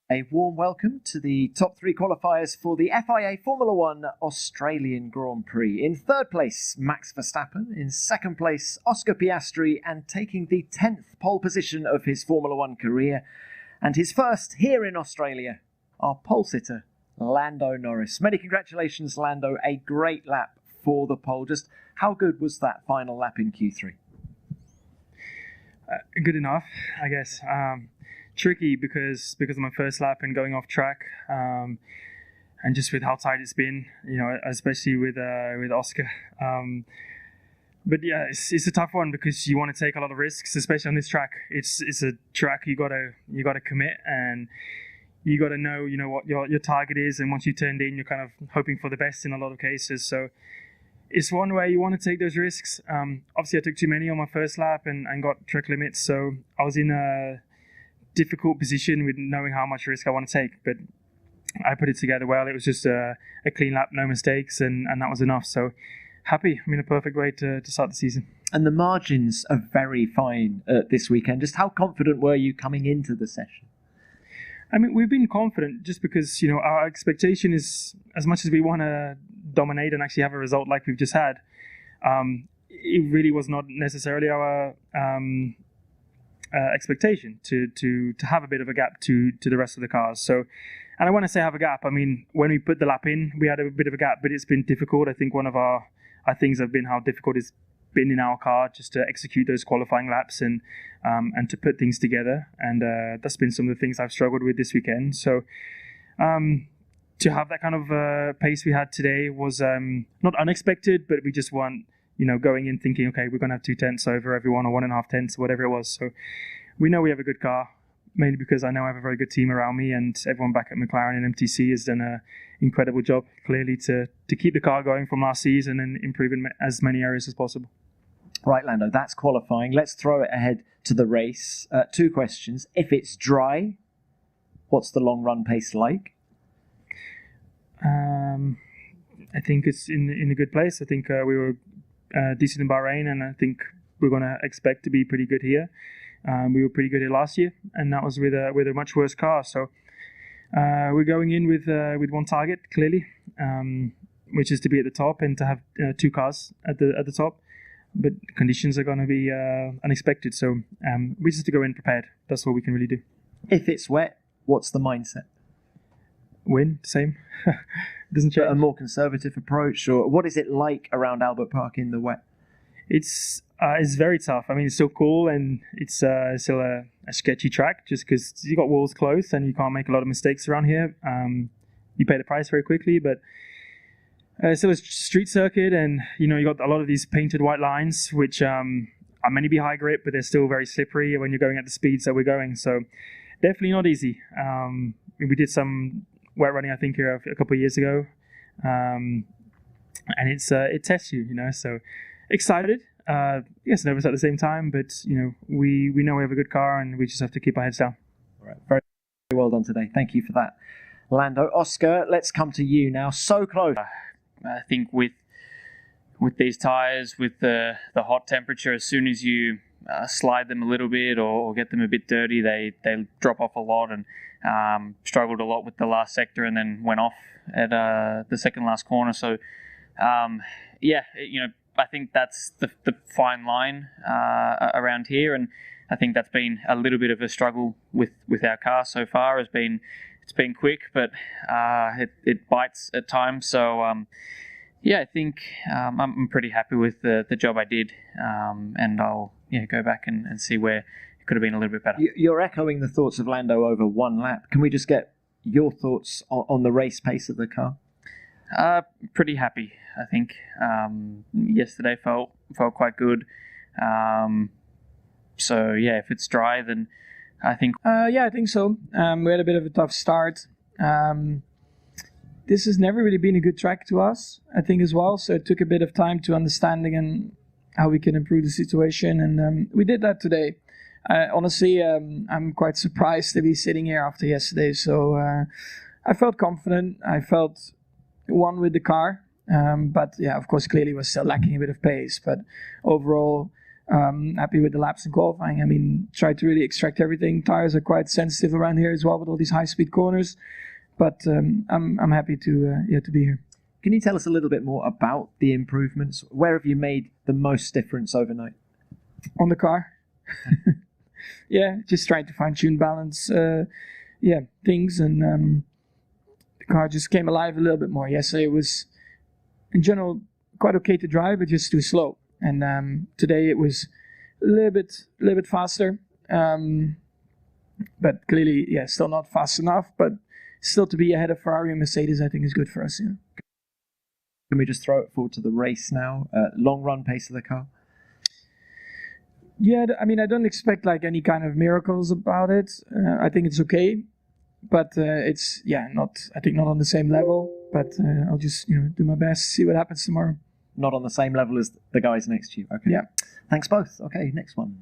A warm welcome to the top three qualifiers for the FIA Formula One Australian Grand Prix. In third place, Max Verstappen. In second place, Oscar Piastri, and taking the 10th pole position of his Formula One career. And his first here in Australia, our pole sitter, Lando Norris. Many congratulations, Lando. A great lap for the pole. Just how good was that final lap in Q3? Good enough, I guess. Tricky because of my first lap and going off track, and just with how tight it's been, especially with Oscar. But yeah, it's a tough one because you want to take a lot of risks, especially on this track. It's a track you gotta commit, and you gotta know what your target is, and once you turned in, you're kind of hoping for the best in a lot of cases. So it's one way you want to take those risks. Obviously, I took too many on my first lap and got track limits, so I was in a difficult position with knowing how much risk I want to take, but I put it together well. It was just a clean lap, no mistakes, and that was enough. So happy. I'm in a perfect way to start the season. And the margins are very fine this weekend. Just how confident were you coming into the session? I mean, we've been confident just because, our expectation is, as much as we want to dominate and actually have a result like we've just had, it really was not necessarily our expectation to have a bit of a gap to the rest of the cars. So, and I want to say have a gap. I mean, when we put the lap in, we had a bit of a gap, but it's been difficult. I think one of our things have been how difficult it's been in our car just to execute those qualifying laps and to put things together. And that's been some of the things I've struggled with this weekend. So to have that kind of pace we had today was not unexpected, but we just weren't going in thinking, okay, we're going to have 2 tenths over everyone or 1.5 tenths, whatever it was. So we know we have a good car, mainly because I know I have a very good team around me, and everyone back at McLaren and MTC has done an incredible job, clearly, to keep the car going from last season and improve in as many areas as possible. Right, Lando, that's qualifying. Let's throw it ahead to the race. 2 questions. If it's dry, what's the long run pace like? I think it's in a good place. I think we were decent in Bahrain, and I think we're going to expect to be pretty good here. We were pretty good here last year, and that was with a much worse car. So we're going in with one target, clearly, which is to be at the top and to have 2 cars at the top. But conditions are going to be unexpected, so we just have to go in prepared. That's what we can really do. If it's wet, what's the mindset? Win, same. Doesn't change. A more conservative approach, or what is it like around Albert Park in the wet? It's very tough. I mean, it's still cool, and it's still a sketchy track just because you got walls close and you can't make a lot of mistakes around here. You pay the price very quickly, but it's still a street circuit, and you got a lot of these painted white lines, which are meant to be high grip, but they're still very slippery when you're going at the speeds that we're going. So definitely not easy. We did some wet running, I think, here a couple of years ago, and it tests you, So excited, yes, nervous at the same time, but we know we have a good car, and we just have to keep our heads down. All right, very well done today. Thank you for that, Lando. Oscar, let's come to you now. So close. I think with these tires, with the hot temperature, as soon as you slide them a little bit or get them a bit dirty, they drop off a lot, and struggled a lot with the last sector and then went off at the second last corner. So I think that's the fine line around here, and I think that's been a little bit of a struggle with our car so far. It's been quick, but it bites at times. So I think I'm pretty happy with the job I did, and I'll go back and see where it could have been a little bit better. You're echoing the thoughts of Lando over one lap. Can we just get your thoughts on the race pace of the car? Pretty happy, I think. Yesterday felt quite good. So yeah, if it's dry, then I think. I think so. We had a bit of a tough start. This has never really been a good track to us, I think, as well. So it took a bit of time to understanding and how we can improve the situation, and we did that today. Honestly, I'm quite surprised to be sitting here after yesterday. So I felt confident. I felt one with the car. But yeah, of course, clearly was still lacking a bit of pace. But overall, Happy with the laps in qualifying. I mean, tried to really extract everything. Tires are quite sensitive around here as well with all these high-speed corners. But I'm happy to be here. Can you tell us a little bit more about the improvements? Where have you made the most difference overnight? On the car. Yeah, just trying to fine-tune balance, things, and the car just came alive a little bit more. Yesterday it was, in general, quite okay to drive, but just too slow. And today it was a little bit faster, but clearly, still not fast enough. But still to be ahead of Ferrari and Mercedes, I think is good for us. Yeah. Can we just throw it forward to the race now? Long run pace of the car? Yeah, I mean, I don't expect like any kind of miracles about it. I think it's okay, but it's not on the same level. But I'll just do my best, see what happens tomorrow. Not on the same level as the guys next to you. Okay. Yeah. Thanks both. Okay, next one.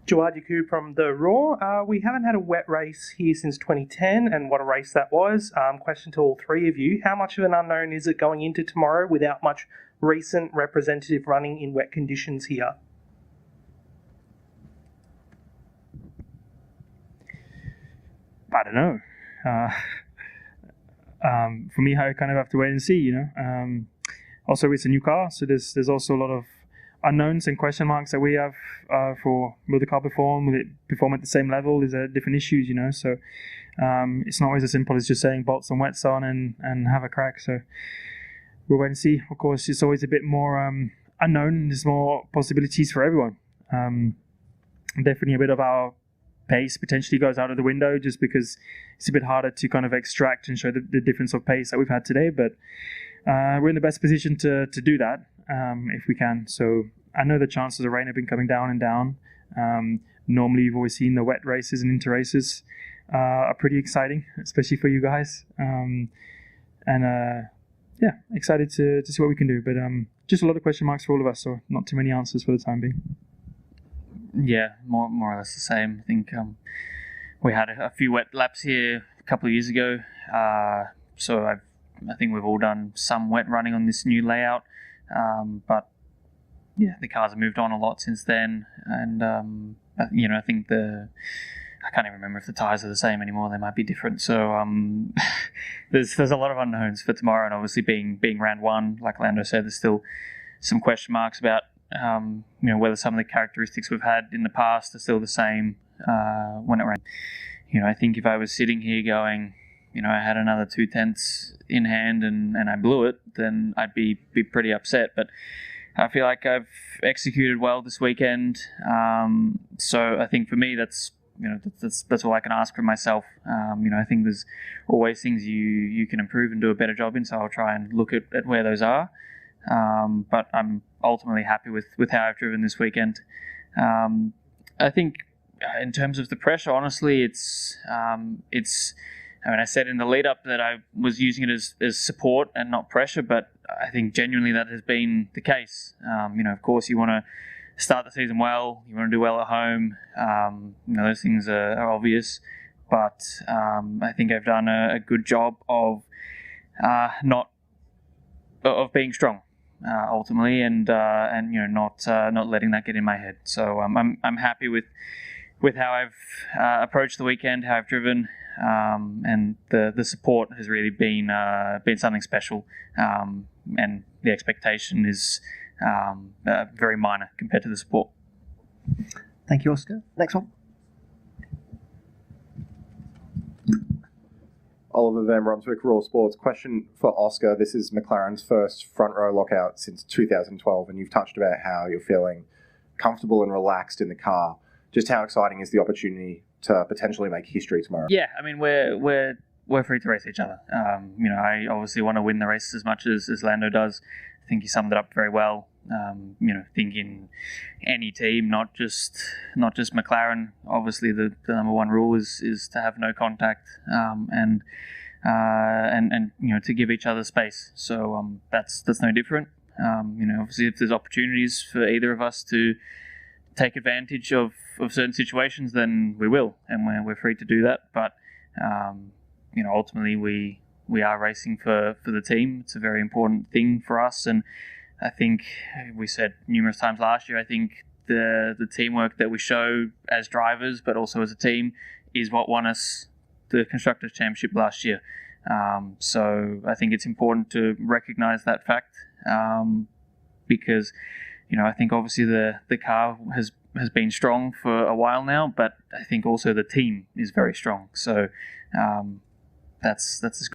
Jawad Yacoub from The Raw. We haven't had a wet race here since 2010, and what a race that was. Question to all three of you. How much of an unknown is it going into tomorrow without much recent representative running in wet conditions here? I don't know. For me, I kind of have to wait and see, Also, it's a new car, so there's also a lot of unknowns and question marks that we have for will the car perform, will it perform at the same level, is there different issues, so it's not always as simple as just saying bolts and wets on and have a crack. So we'll wait and see. Of course, it's always a bit more unknown. There's more possibilities for everyone. Definitely a bit of our pace potentially goes out of the window just because it's a bit harder to kind of extract and show the difference of pace that we've had today, but we're in the best position to do that if we can. So I know the chances of rain have been coming down and down. Normally you've always seen the wet races and inter races are pretty exciting, especially for you guys. Excited to see what we can do, but just a lot of question marks for all of us, so not too many answers for the time being. Yeah, more or less the same. I think we had a few wet laps here a couple of years ago, so I think we've all done some wet running on this new layout, but yeah, the cars have moved on a lot since then, and I think I can't even remember if the tyres are the same anymore. They might be different. So there's a lot of unknowns for tomorrow, and obviously being round one, like Lando said, there's still some question marks about whether some of the characteristics we've had in the past are still the same when it rains. I think if I was sitting here going, I had another 2/10 in hand and I blew it, then I'd be pretty upset. But I feel like I've executed well this weekend. So I think for me, that's all I can ask for myself. I think there's always things you can improve and do a better job in. So I'll try and look at where those are. But I'm ultimately happy with how I've driven this weekend. I think in terms of the pressure, honestly, it's. I said in the lead up that I was using it as support and not pressure, but I think genuinely that has been the case. Of course, you want to start the season well, you want to do well at home. Those things are obvious, but I think I've done a good job of being strong. Ultimately, and not letting that get in my head. So I'm happy with how I've approached the weekend, how I've driven, and the support has really been something special. And the expectation is very minor compared to the support. Thank you, Oscar. Next one. Oliver Van Brunswick, Raw Sports. Question for Oscar. This is McLaren's first front row lockout since 2012, and you've touched about how you're feeling comfortable and relaxed in the car. Just how exciting is the opportunity to potentially make history tomorrow? Yeah, I mean, we're free to race each other. I obviously want to win the race as much as Lando does. I think he summed it up very well. Think in any team, not just McLaren. Obviously, the number one rule is to have no contact, and to give each other space. So that's no different. Obviously, if there's opportunities for either of us to take advantage of certain situations, then we will, and we're free to do that. But ultimately, we are racing for the team. It's a very important thing for us, and I think we said numerous times last year, I think the teamwork that we show as drivers, but also as a team, is what won us the Constructors' Championship last year. So I think it's important to recognise that fact, because I think obviously the car has been strong for a while now, but I think also the team is very strong. So that's as